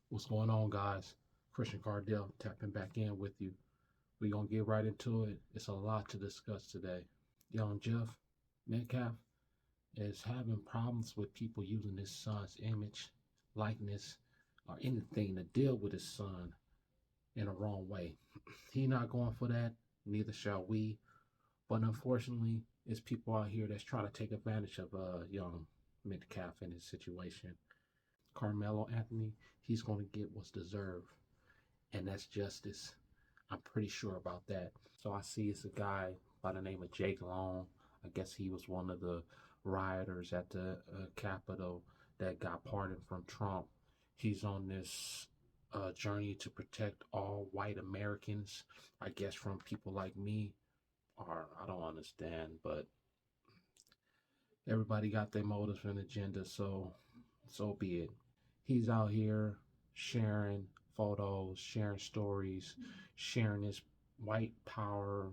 What's going on, guys? Christian Cardell tapping back in with you. We're going to get right into it. It's a lot to discuss today. Young Jeff Metcalf is having problems with people using his son's image, likeness, or anything to deal with his son in a wrong way. He not going for that, neither shall we. But unfortunately, it's people out here that's trying to take advantage of young Metcalf in his situation. Carmelo Anthony, he's going to get what's deserved, and that's justice. I'm pretty sure about that. So I see it's a guy by the name of Jake Long. I guess he was one of the rioters at the Capitol that got pardoned from Trump. He's on this journey to protect all white Americans, I guess, from people like me. Or I don't understand, but everybody got their motives and agenda, so be it. He's out here sharing photos, sharing stories, sharing his white power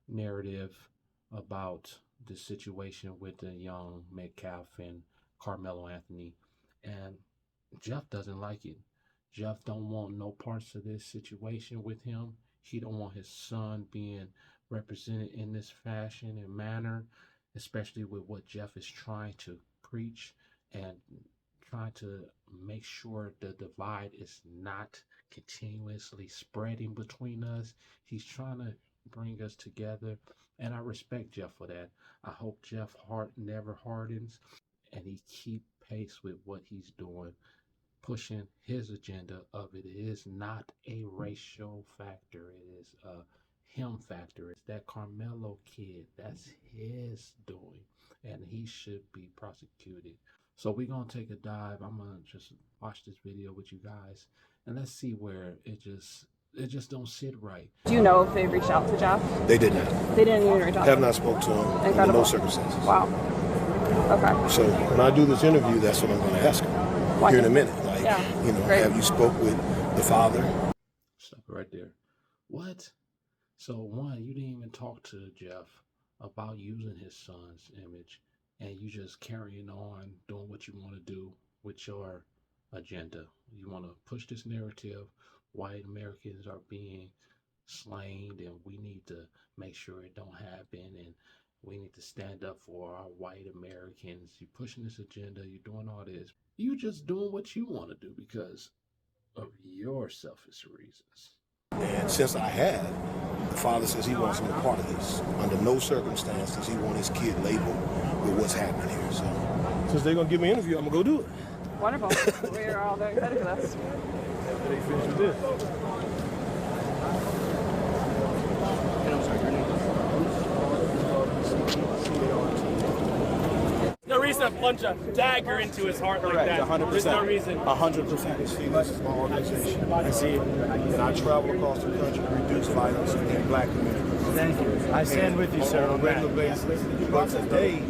narrative about the situation with the young Metcalf and Carmelo Anthony. And Jeff doesn't like it. Jeff don't want no parts of this situation with him. He don't want his son being represented in this fashion and manner, especially with what Jeff is trying to preach and trying to make sure the divide is not continuously spreading between us. He's trying to bring us together, and I respect Jeff for that. I hope Jeff heart never hardens and he keep pace with what he's doing, pushing his agenda of it is not a racial factor. It is a him factor. It's that Carmelo kid. That's his doing, and he should be prosecuted. So we're gonna take a dive. I'm gonna just watch this video with you guys, and let's see where it just don't sit right. Do you know if they reached out to Jeff? They did not. They didn't even reach out. Have not spoke to him under no circumstances. Wow. Okay. So when I do this interview, that's what I'm going to ask him here in a minute. Like, Great. have you spoke with the father? Stop it right there. What? So one, you didn't even talk to Jeff about using his son's image, and you just carrying on doing what you want to do with your agenda. You want to push this narrative. White Americans are being slain, and we need to make sure it don't happen, and we need to stand up for our white Americans. You're pushing this agenda. You're doing all this. You just doing what you want to do because of your selfish reasons. And since I have, the father says he wants him a part of this. Under no circumstances he wants his kid labeled with what's happening here. So since they're going to give me an interview, I'm going to go do it. Wonderful. We're all very excited for this. After they finish with this. No reason to plunge a dagger into his heart like that. 100%. There's no reason. 100%. See, this is my organization. I see it. And I travel across the country to reduce violence in black communities. Thank you. I stand with you, sir. On a regular basis. But today,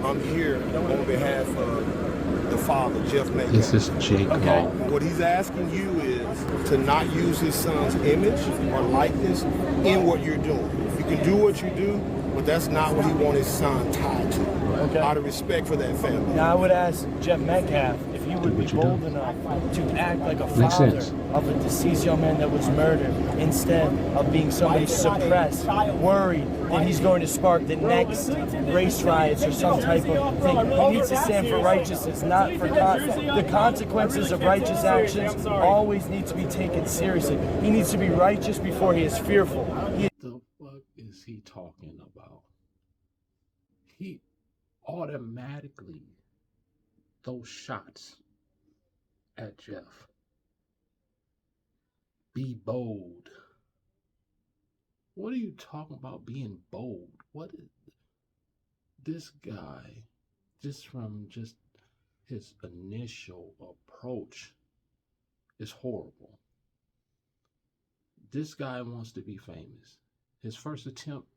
I'm here on behalf of the father, Jeff Metcalf. This is Jake Long. What he's asking you is to not use his son's image or likeness in what you're doing. You can do what you do, but that's not what he wants his son tied to. Okay. Out of respect for that family. Now, I would ask Jeff Metcalf if he would be bold enough to act like a father of a deceased young man that was murdered instead of being somebody suppressed, worried that he's going to spark the next race riots or some type of thing. He needs to stand for righteousness, not for the consequences of righteous actions always need to be taken seriously. He needs to be righteous before he is fearful. The fuck is he talking about? He automatically throws shots at Jeff. Be bold. What are you talking about being bold? What is this guy, just from just his initial approach, is horrible. This guy wants to be famous. His first attempt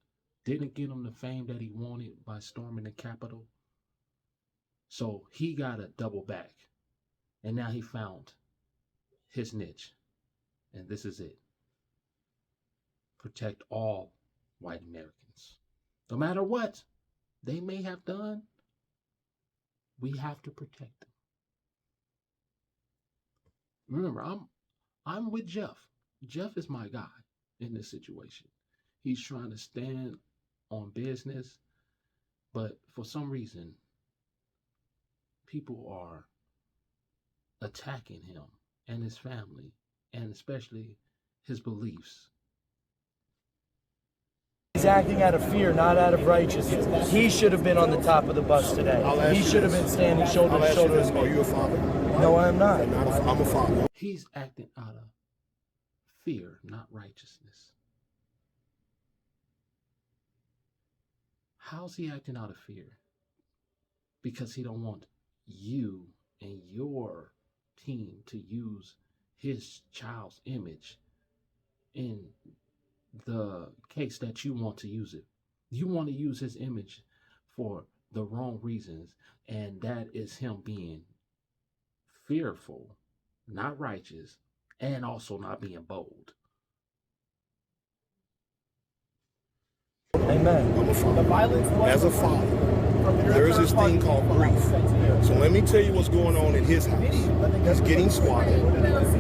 didn't get him the fame that he wanted by storming the Capitol. So he got a double back. And now he found his niche. And this is it. Protect all white Americans. No matter what they may have done, we have to protect them. Remember, I'm with Jeff. Jeff is my guy in this situation. He's trying to stand on business, but for some reason, people are attacking him and his family, and especially his beliefs. He's acting out of fear, not out of righteousness. He should have been on the top of the bus today. He should have been standing shoulder to shoulder. Are you a father? No, I'm not. I'm a father. He's acting out of fear, not righteousness. How's he acting out of fear? Because he don't want you and your team to use his child's image in the case that you want to use it. You want to use his image for the wrong reasons, and that is him being fearful, not righteous, and also not being bold. Amen. I'm a father. As a father, there is this thing called grief. So let me tell you what's going on in his house. He's getting swatted.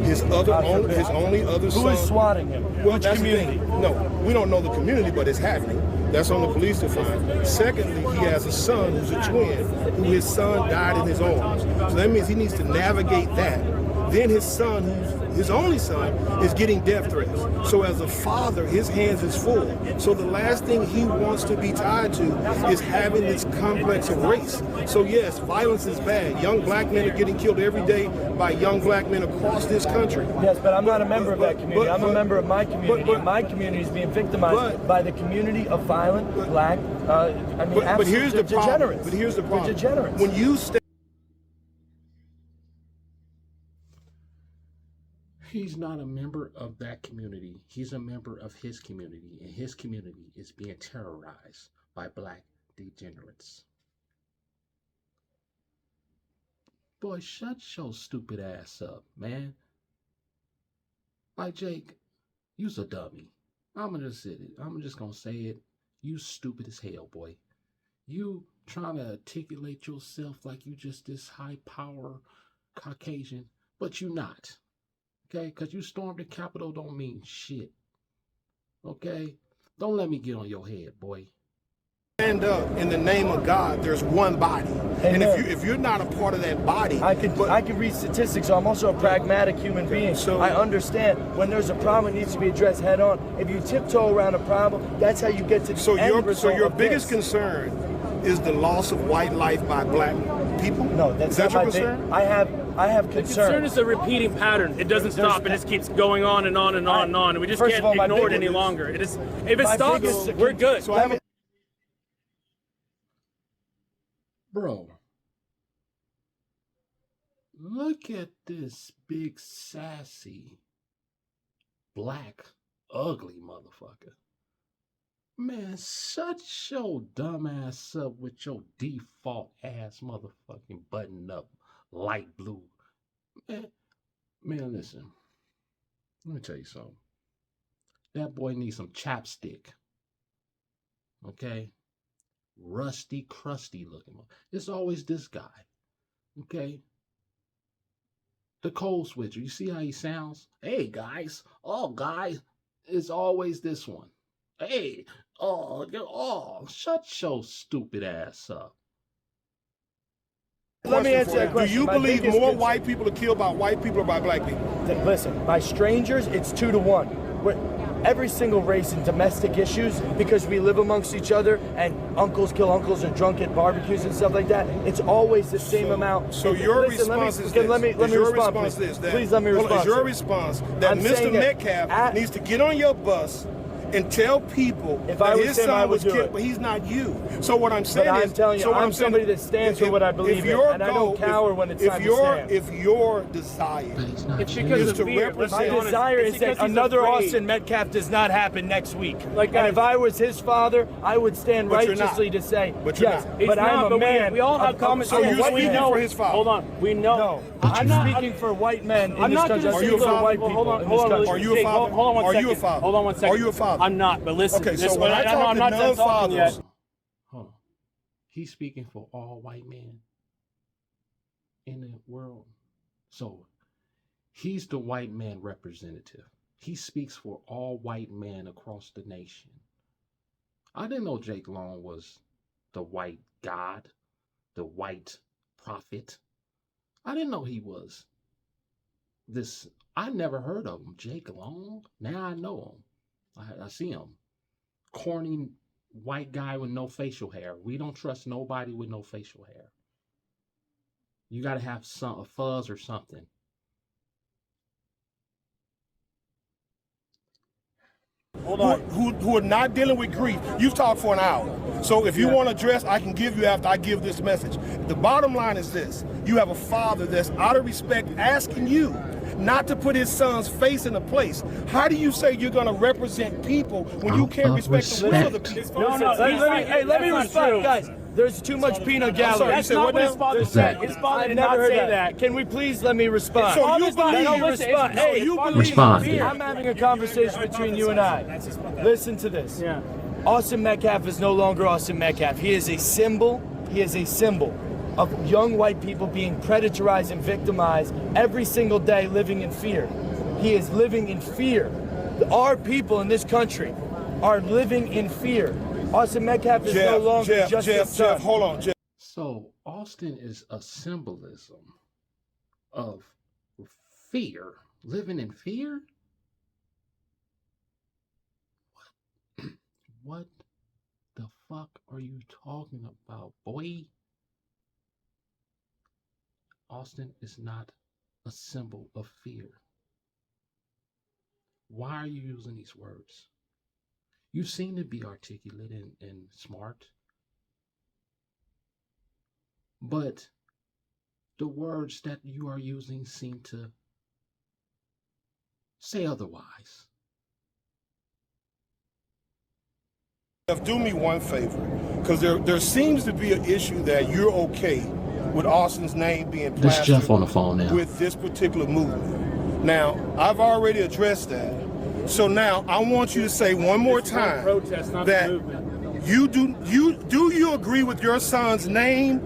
His only other son. Who is swatting him? Well, Which that's community? No, we don't know the community, but it's happening. That's on the police to find. Secondly, he has a son who's a twin, who his son died in his arms. So that means he needs to navigate that. Then his son, who's his only son, is getting death threats. So as a father, his hands is full. So the last thing he wants to be tied to is having this complex of race. So yes, violence is bad. Young black men are getting killed every day by young black men across this country. Yes, but I'm not a member of that community. I'm a member of my community. My community is being victimized by the community of violent black, but here's the problem. But here's the problem. Degenerates. When you stay He's not a member of that community. He's a member of his community, and his community is being terrorized by black degenerates. Boy, shut your stupid ass up, man. Like, Jake, you's a dummy. I'm just gonna say it. You stupid as hell, boy. You trying to articulate yourself like you just this high power Caucasian, but you not. Okay, because you stormed the Capitol don't mean shit. Okay? Don't let me get on your head, boy. Stand up in the name of God, there's one body. Amen. And if you're not a part of that body, I can read statistics, so I'm also a pragmatic human being. So I understand when there's a problem, it needs to be addressed head on. If you tiptoe around a problem, that's how you get to the end result. So your of biggest this. concern is the loss of white life by black people? No, that's is that not your my concern? I have The concern. concern is a repeating pattern. It doesn't stop. It just keeps going on and on and on and on. And we just First of can't all, ignore it my any biggest- longer. It is. If it my stops, biggest- we're good. So I have a Bro, look at this big, sassy, black, ugly motherfucker. Man, shut your dumb ass up with your default ass motherfucking button up light blue. Man, listen. Let me tell you something. That boy needs some chapstick. Okay? Rusty, crusty looking. It's always this guy. Okay? The code switcher. You see how he sounds? Hey, guys. Oh, guys. It's always this one. Hey. Oh, shut your stupid ass up. Let me answer that question. Do you My believe biggest more concern- white people are killed by white people or by black people? Listen, by strangers, it's 2-1. Every single race in domestic issues, because we live amongst each other and uncles kill uncles or drunk at barbecues and stuff like that, it's always the same amount. So And your listen, response is this. Let me respond, please. Please let me respond. Is your response that I'm Mr. saying that Metcalf needs to get on your bus and tell people If that I was his him, I son would was do killed, it. but he's not you. So what I'm saying But is, I'm telling you, so what I'm saying somebody is, that stands for what I believe in, and I don't cower when it's time to stand. If your desire It's because is of to fear. Let's represent, be My honest. desire It's is that because he's another afraid. Austin Metcalf does not happen next week. Like, and guys- if I was his father, I would stand But you're not. righteously to say, But you're yes, not. He's but not, I'm a but man. we all have common So sense. you're What we speaking know- for his father. Hold on. We know. No, I'm I'm speaking for white men in I'm this not country. going to Are I'm you a speaking for father? white people Hold on, in hold this on. country. Are you a Jake, father? Hold on one Are second. you a father? Hold on one second. Are you a father? I'm not, but listen. Okay, this so when I I'm talk not to done talking yet. non-fathers, Hold on. He's speaking for all white men in the world. So He's the white man representative. He speaks for all white men across the nation. I didn't know Jake Long was the white God, the white prophet. I didn't know he was this. I never heard of him. Jake Long? Now I know him. I see him. Corny white guy with no facial hair. We don't trust nobody with no facial hair. You got to have a fuzz or something. Hold on. Who are not dealing with grief. You've talked for an hour. So if you want to address, I can give you after I give this message. The bottom line is this. You have a father that's out of respect asking you not to put his son's face in a place. How do you say you're going to represent people when you can't respect the will of the people? Let me respond, guys. There's too much peanut gallery. That's not what his father said. His father did not say that. Can we please let me respond? So you believe respond. Hey, you believe Respond. I'm having a conversation between you and I. Listen to this. Yeah. Austin Metcalf is no longer Austin Metcalf. He is a symbol. He is a symbol of young white people being predatorized and victimized every single day, living in fear. He is living in fear. Our people in this country are living in fear. Austin Metcalf is no longer just a son. Jeff, hold on, Jeff. So Austin is a symbolism of fear, living in fear. What the fuck are you talking about, boy? Austin is not a symbol of fear. Why are you using these words? You seem to be articulate and smart, but the words that you are using seem to say otherwise. Jeff, do me one favor, because there seems to be an issue that you're okay with Austin's name being This plastered Jeff on the phone now. with this particular movement. Now, I've already addressed that. So now I want you to say one more time that do you agree with your son's name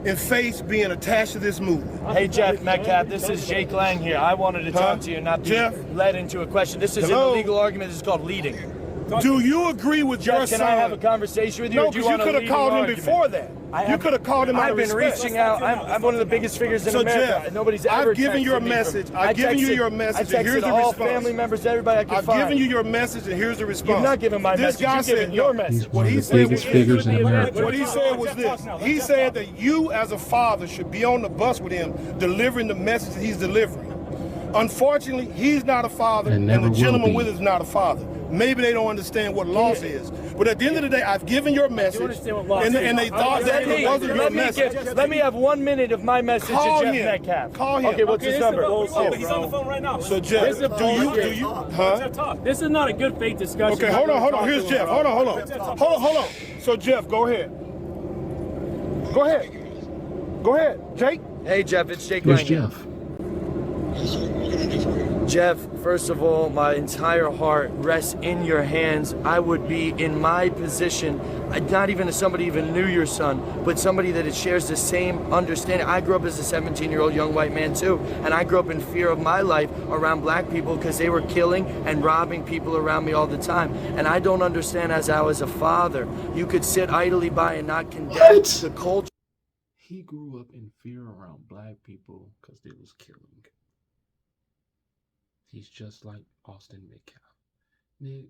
and face being attached to this movement? Hey, Jeff Metcalf, this is Jake Lang here. I wanted to talk to you, not be led into a question. This is an illegal argument. This is called leading. Do you agree with your son? Can I have a conversation with you? No, because you could have called him before that. You could have called him out of respect. I've been reaching out. I'm one of the biggest figures in America. Jeff, Nobody's ever I've given you a texted me message. from- I've given you your message, I and here's texted the all response. family members, everybody I could I've find. given you your message, and here's the response. You've not given my This message. guy You've given said your no. message. He's one of the biggest figures in America. What he said was this. He said that you, as a father, should be on the bus with him, delivering the message that he's delivering. Unfortunately, he's not a father, and never the will gentleman be. with is not a father. Maybe they don't understand what loss is. But at the end of the day, I've given your message, understand what loss and is. they thought that it wasn't your message. Let me have 1 minute of my message Call to Jeff him. Metcalf. Call him. Okay, what's his number? He's on the phone right now. So Jeff, This is a bullshit. huh? This is not a good faith discussion. Okay, hold on. Here's Jeff. Hold on. So Jeff, go ahead. Go ahead, Jake. Hey, Jeff, it's Jake Here's Lang. Jeff. Jeff, first of all, my entire heart rests in your hands. I would be in my position, not even as somebody even knew your son, but somebody that it shares the same understanding. I grew up as a 17-year-old young white man too, and I grew up in fear of my life around black people because they were killing and robbing people around me all the time. And I don't understand, as I was a father, you could sit idly by and not condemn the culture. He grew up in fear around black people because they was killing. He's just like Austin Metcalf. Nick,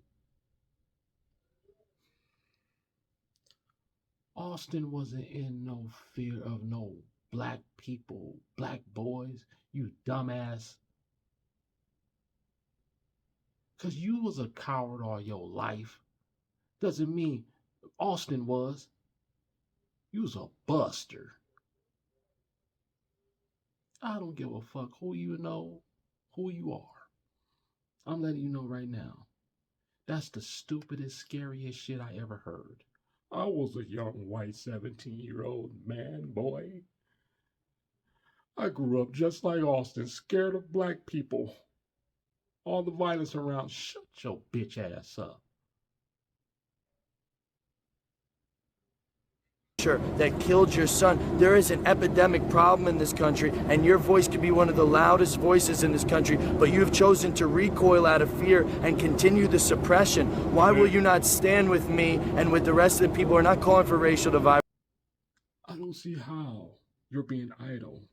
Austin wasn't in no fear of no black people, black boys, you dumbass. Because you was a coward all your life. Doesn't mean Austin was. You was a buster. I don't give a fuck who you know, who you are. I'm letting you know right now. That's the stupidest, scariest shit I ever heard. I was a young white 17-year-old man, boy. I grew up just like Austin, scared of black people. All the violence around. Shut your bitch ass up. rioter that killed your son. There is an epidemic problem in this country, and your voice could be one of the loudest voices in this country, but you have chosen to recoil out of fear and continue the suppression. Why will you not stand with me and with the rest of the people who are not calling for racial divide? I don't see how you're being idle.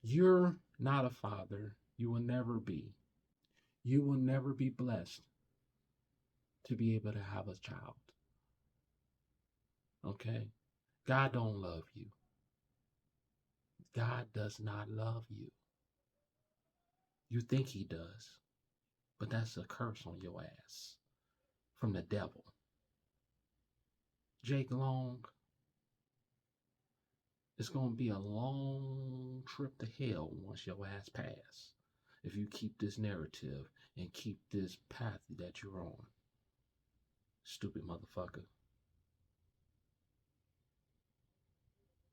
You're not a father. You will never be. You will never be blessed to be able to have a child. Okay? God don't love you. God does not love you. You think he does, but that's a curse on your ass from the devil. Jake Long, it's going to be a long trip to hell once your ass pass if you keep this narrative and keep this path that you're on. Stupid motherfucker.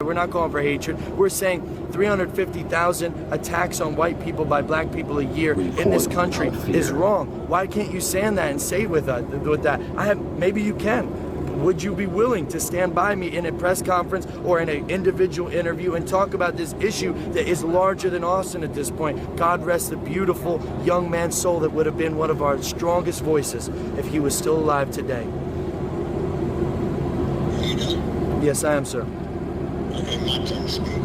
We're not calling for hatred. We're saying 350,000 attacks on white people by black people a year in this country is wrong. Why can't you stand that and say with that? Maybe you can. Would you be willing to stand by me in a press conference or in an individual interview and talk about this issue that is larger than Austin at this point? God rest the beautiful young man's soul that would have been one of our strongest voices if he was still alive today. Yes, I am, sir. Okay, my turn to speak. You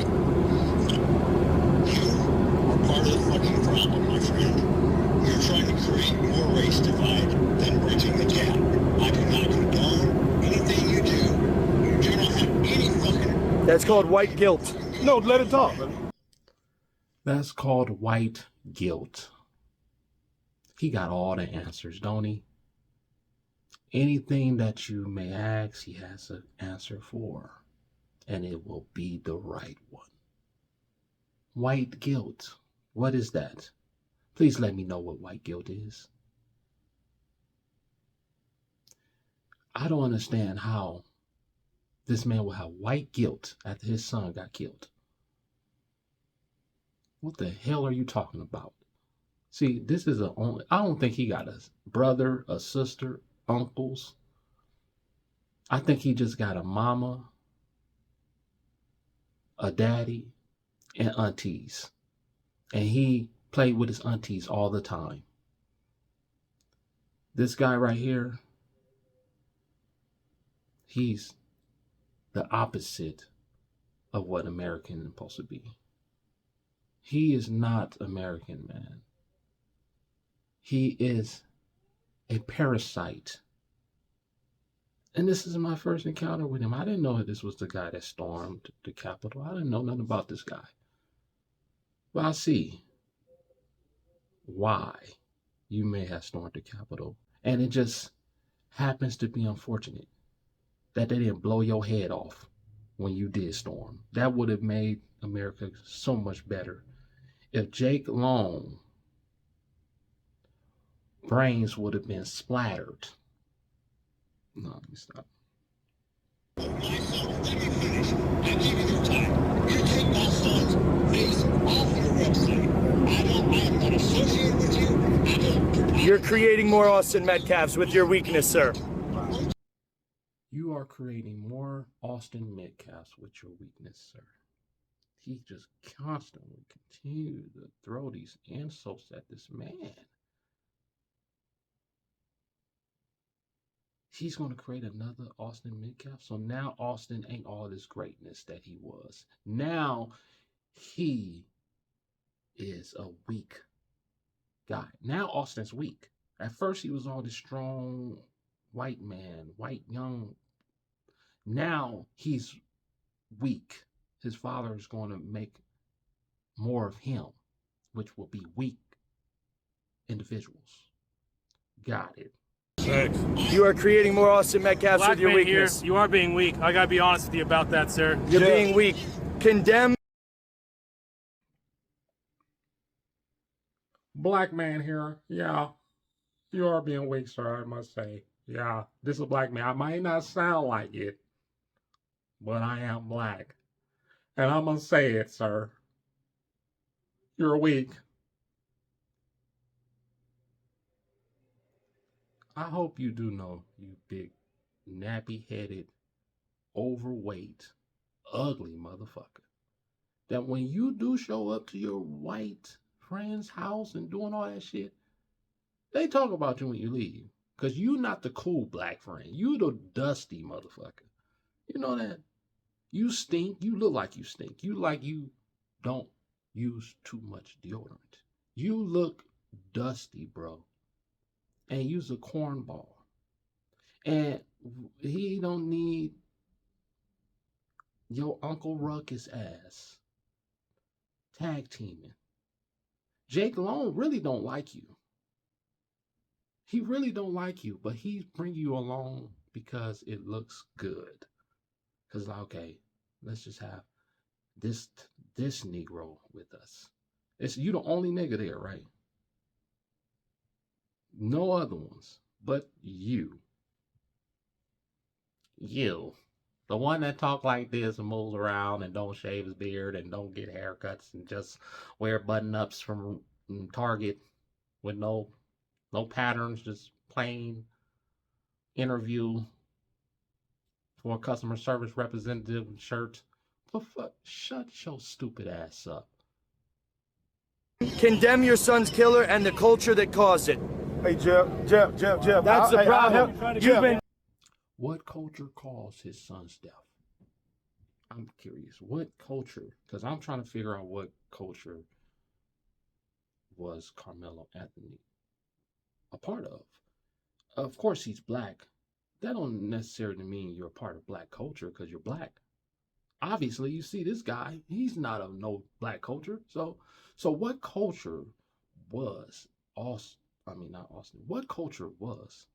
are part of the fucking problem, my friend. You're trying to create more race divide than bridging the gap. I do not condone anything you do. You do not have any fucking... That's called white guilt. No, let it talk. That's called white guilt. He got all the answers, don't he? Anything that you may ask, he has an answer for. And it will be the right one. White guilt. What is that? Please let me know what white guilt is. I don't understand how this man will have white guilt after his son got killed. What the hell are you talking about? See, this is I don't think he got a brother, a sister, uncles. I think he just got a mama, a daddy, and aunties. And he played with his aunties all the time. This guy right here, he's the opposite of what American is supposed to be. He is not American, man. He is a parasite. And this is my first encounter with him. I didn't know this was the guy that stormed the Capitol. I didn't know nothing about this guy. But I see why you may have stormed the Capitol. And it just happens to be unfortunate that they didn't blow your head off when you did storm. That would have made America so much better. If Jake Long brains would have been splattered. No, let me stop. My son, let me finish. I gave you your time. You take my son's face off your website. I am not associated with you. You're creating more Austin Metcalfs with your weakness, sir. You are creating more Austin Metcalfs with your weakness, sir. He just constantly continues to throw these insults at this man. He's going to create another Austin Metcalf. So now Austin ain't all this greatness that he was. Now he is a weak guy. Now Austin's weak. At first he was all this strong white man, white young. Now he's weak. His father is going to make more of him, which will be weak individuals. Got it. Thanks. You are creating more Austin Metcalfs Black with your man weakness. here, you are being weak. I gotta be honest with you about that, sir. You're being weak. Condemn. Black man here. Yeah. You are being weak, sir, I must say. Yeah. This is a black man. I might not sound like it, but I am black. And I'm going to say it, sir. You're weak. I hope you do know, you big, nappy-headed, overweight, ugly motherfucker. That when you do show up to your white friend's house and doing all that shit, they talk about you when you leave. Because you not the cool black friend. You the dusty motherfucker. You know that? You stink. You look like you stink. You like you don't use too much deodorant. You look dusty, bro. And you's a cornball. And he don't need your Uncle Ruckus ass tag teaming. Jake Long really don't like you. He really don't like you, but he bring you along because it looks good. Cause okay, let's just have this Negro with us. It's you the only nigga there, right? No other ones, but you. You. The one that talk like this and moves around and don't shave his beard and don't get haircuts and just wear button-ups from Target with no patterns, just plain interview for a customer service representative shirt. But fuck, shut your stupid ass up. Condemn your son's killer and the culture that caused it. Hey, Jeff. That's the problem. You've been. What culture caused his son's death? I'm curious. What culture? Because I'm trying to figure out what culture was Carmelo Anthony a part of. Of course, he's black. That don't necessarily mean you're a part of black culture because you're black. Obviously, you see this guy, he's not of no black culture. So what culture was not Austin. What culture was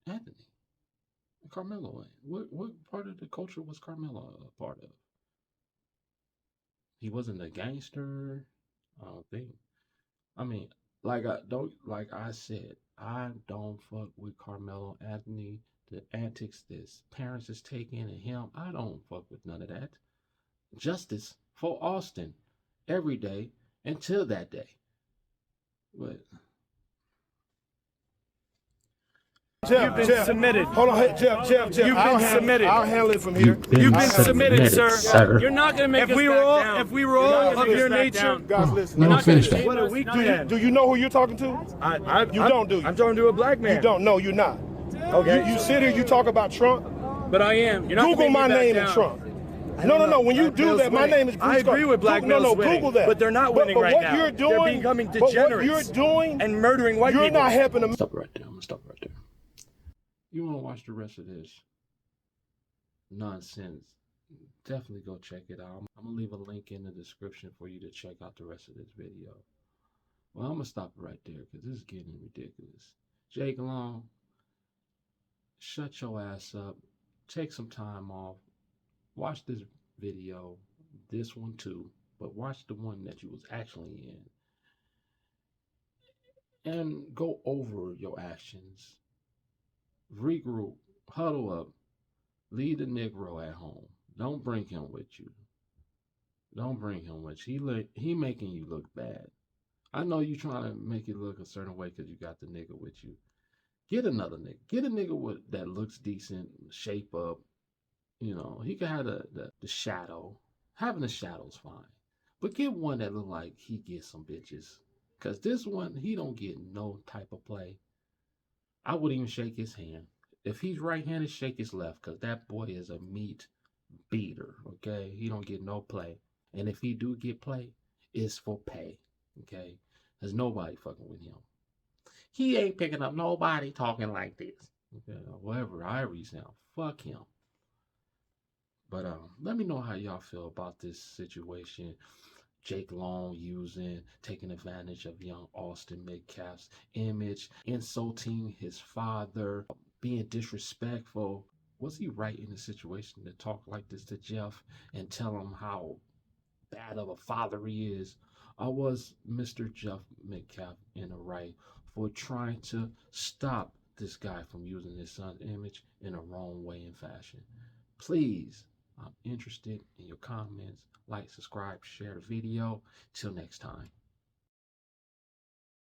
Anthony? Carmelo in? What part of the culture was Carmelo a part of? He wasn't a gangster. I don't think. I mean, like I said, I don't fuck with Carmelo Anthony. The antics this parents is taking and him, I don't fuck with none of that. Justice for Austin every day until that day. But You've been submitted. Hold on, hey, Jeff. You've been submitted. I'll handle it from here. You've been submitted, sir. You're not gonna make If us we were back all, down. if we were all of your nature, down. Guys, listen. let him finish that. what a weak man. Do you know who you're talking to? You don't, do you? I'm talking to a black man. You don't. No, you're not. Okay. You sit here, you talk about Trump. But I am. You're not Google gonna my make me name back and down. Trump. No. When you do that, my name is Bruce I agree with black males No, winning, Google that. but they're not winning right now. What you're doing, they're becoming but degenerates. what you're doing and murdering white people. You're not helping them. Stop right there. I'm gonna stop right there. You want to watch the rest of this nonsense? Definitely go check it out. I'm gonna leave a link in the description for you to check out the rest of this video. Well, I'm gonna stop it right there because this is getting ridiculous. Jake Long, shut your ass up. Take some time off. Watch this video, this one too, but watch the one that you was actually in. And go over your actions. Regroup, huddle up, leave the Negro at home. Don't bring him with you. Don't bring him with you. He making you look bad. I know you trying to make it look a certain way because you got the nigga with you. Get another nigga. Get a nigga that looks decent, shape up. You know, he can have the shadow. Having the shadow's fine. But get one that look like he gets some bitches. Because this one, he don't get no type of play. I wouldn't even shake his hand. If he's right-handed, shake his left, because that boy is a meat beater, okay? He don't get no play. And if he do get play, it's for pay, okay? There's nobody fucking with him. He ain't picking up nobody talking like this. Okay, however he sound, fuck him. But let me know how y'all feel about this situation. Jake Long taking advantage of young Austin Metcalf's image, insulting his father, being disrespectful. Was he right in the situation to talk like this to Jeff and tell him how bad of a father he is? Or was Mr. Jeff Metcalf in the right for trying to stop this guy from using his son's image in a wrong way and fashion? Please, I'm interested in your comments. Like, subscribe, share the video. Till next time.